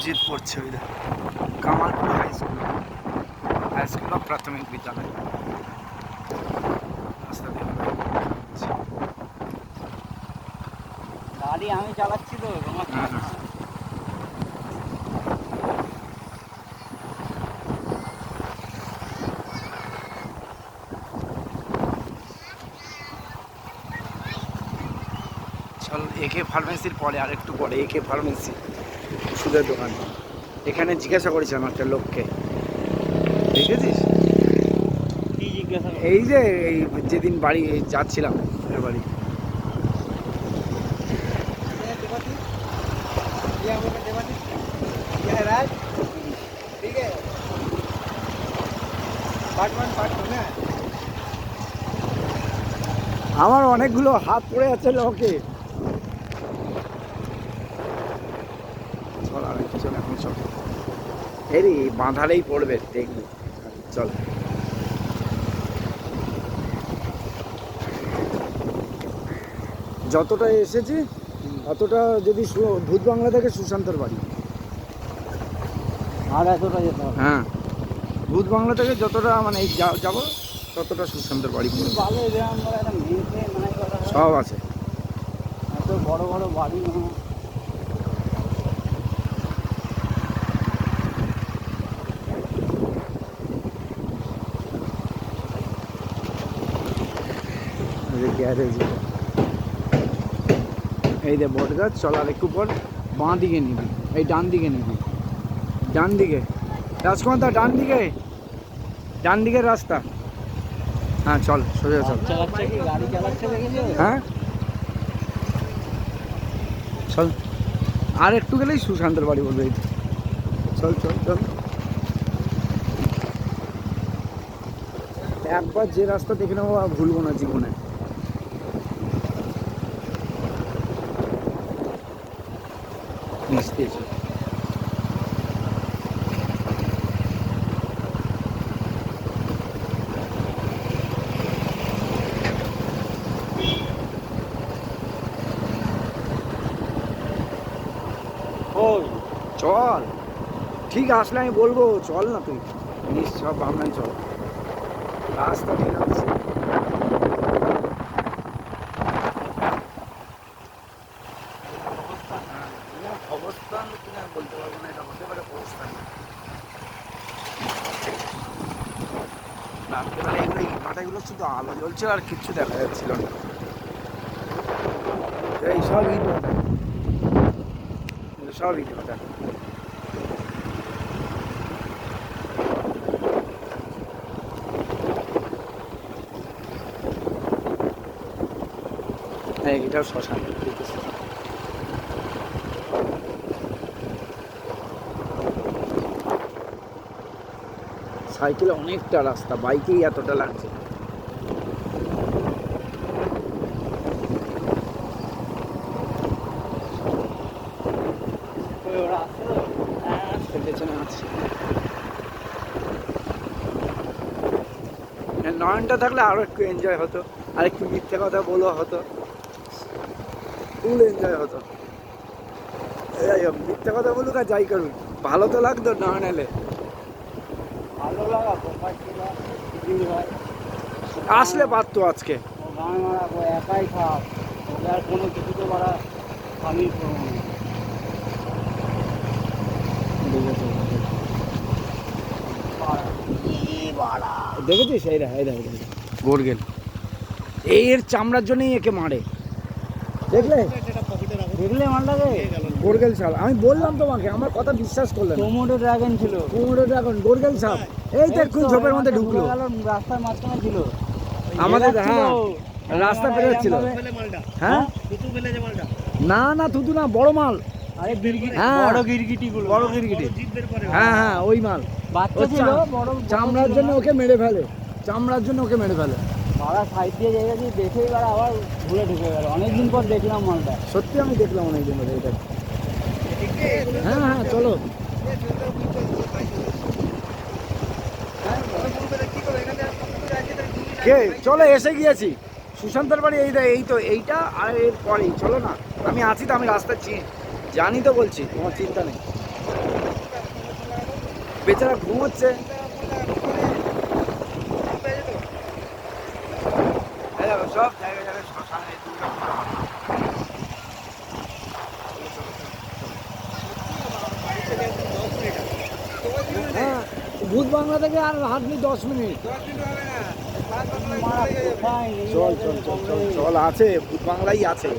মসজিদ পড়ছে ওই কামালপুর হাই স্কুল ও প্রাথমিক বিদ্যালয়। রাস্তা দিয়ে গাড়ি আমি চালাচ্ছি তো তোমার চল একে ফার্মেসির পরে আর একটু পরে একে ফার্মেসি ওষুধের দোকান। এখানে জিজ্ঞাসা করেছিলাম একটা লোককে, দেখেছিস? কি জিজ্ঞাসা? এই যে এই যেদিন বাড়ি যাচ্ছিলাম বাড়ি, আমার অনেকগুলো হাত পড়ে যাচ্ছে লোকে। চল আর একটু চল, এখন চল এই বাঁধালেই পড়বে দেখবি। চল যতটা এসেছি অতটা যদি ভূত বাংলা থেকে সুশান্তর বাড়ি, আর এতটা যেতে হবে? হ্যাঁ, ভূত বাংলা থেকে যতটা মানে যাবো ততটা সুশান্তর বাড়ি ভালো সব আছে। এত বড় বড় বাড়ি গ্যারেজ। এই যে বট গাছ, চল আর একটু পর বাঁ দিকে নিবি, এই ডান দিকে নিবি, ডান দিকে রাজকুমার দা, ডান দিকে, ডান দিকের রাস্তা। হ্যাঁ চল সোজা চল। গাড়ি চালাচ্ছে হ্যাঁ চল, আর একটু গেলেই সুশান্তর বাড়ি বলবে। চল চল চল, একবার যে রাস্তা দেখে নেবো আর ভুলবো না জীবনে। চল ঠিক আসলে আমি বলবো, চল না তুই সব ভাবনাই চল, রাস্তা ঠিক আছে। অবস্থান কিনা বলতে পারবো না, এটা হতে পারে অবস্থান। রাত্রেবেলা এগুলো কাঁটাগুলো শুধু আলো জ্বলছে আর কিচ্ছু দেখা যাচ্ছিল না। এই সব ইট ভাটা, সব ইট ভাটা। হ্যাঁ এটাও শ্মশান। সাইকেলে অনেকটা রাস্তা, বাইকেই এতটা লাগছে। পেছনে আছে নয়নটা থাকলে আরো একটু এনজয় হতো, আর একটু মিথ্যে কথা বলা হতো, ফুল এনজয় হতো। যাই হোক, মিথ্যে কথা বলুক আর যাই করুক, ভালো তো লাগতো নয়ন এলে। ভালো লাগা আসলে পারতো আজকে। গান মারাবো একাই খাও, আর কোনো কিছু তো করা আমি করবো না। দেখেছিস এই গোরগেল, এর চামড়ার জন্যই একে মারে, দেখলে দেখলে মালটাকে গোরগেল সাপ। আমি বললাম তোমাকে, আমার কথা বিশ্বাস করলে না। কোমোডো ড্রাগন ছিল, কোমোডো ড্রাগন, গোরগেল সাপ। এই তো এক্ষুনি ঝোপের মধ্যে ঢুকলো, রাস্তার মাঝখানে ছিল আমাদের। হ্যাঁ রাস্তা বেরোচ্ছিল। হ্যাঁ না না, থুতু না, বড় মাল। আরে বড় গিরগিটি গুলো, বড় গিরগিটি। হ্যাঁ হ্যাঁ ওই মাল। বাচ্চা ছিল, বড় চামড়ার জন্য ওকে মেরে ফেলে, চামড়ার জন্য ওকে মেরে ফেলে। মারা সাইড দিয়ে জায়গা দিয়ে দেখে এবার আবার ঘুরে ঢুকে গেল। অনেকদিন পর দেখলাম মালটা, সত্যি আমি দেখলাম অনেকদিন ধরে এটা। হ্যাঁ হ্যাঁ চলো, কে চলো, এসে গিয়েছি সুশান্তর বাড়ি। এই তো এইটা, আর এর পরেই চলো না। আমি আছি তো, আমি রাস্তা জানি তো, বলছি তোমার চিন্তা নেই। বেচারা ঘুমোচ্ছে। এই দেখো, সব জায়গায় জায়গায় শ্মশান, এই দুর্গা পূজা হয়। হ্যাঁ, ভূত বাংলা থেকে আর হাঁটনি 10 মিনিট। চল চল চল চল চল, আছে ভূত বাংলাই আছে।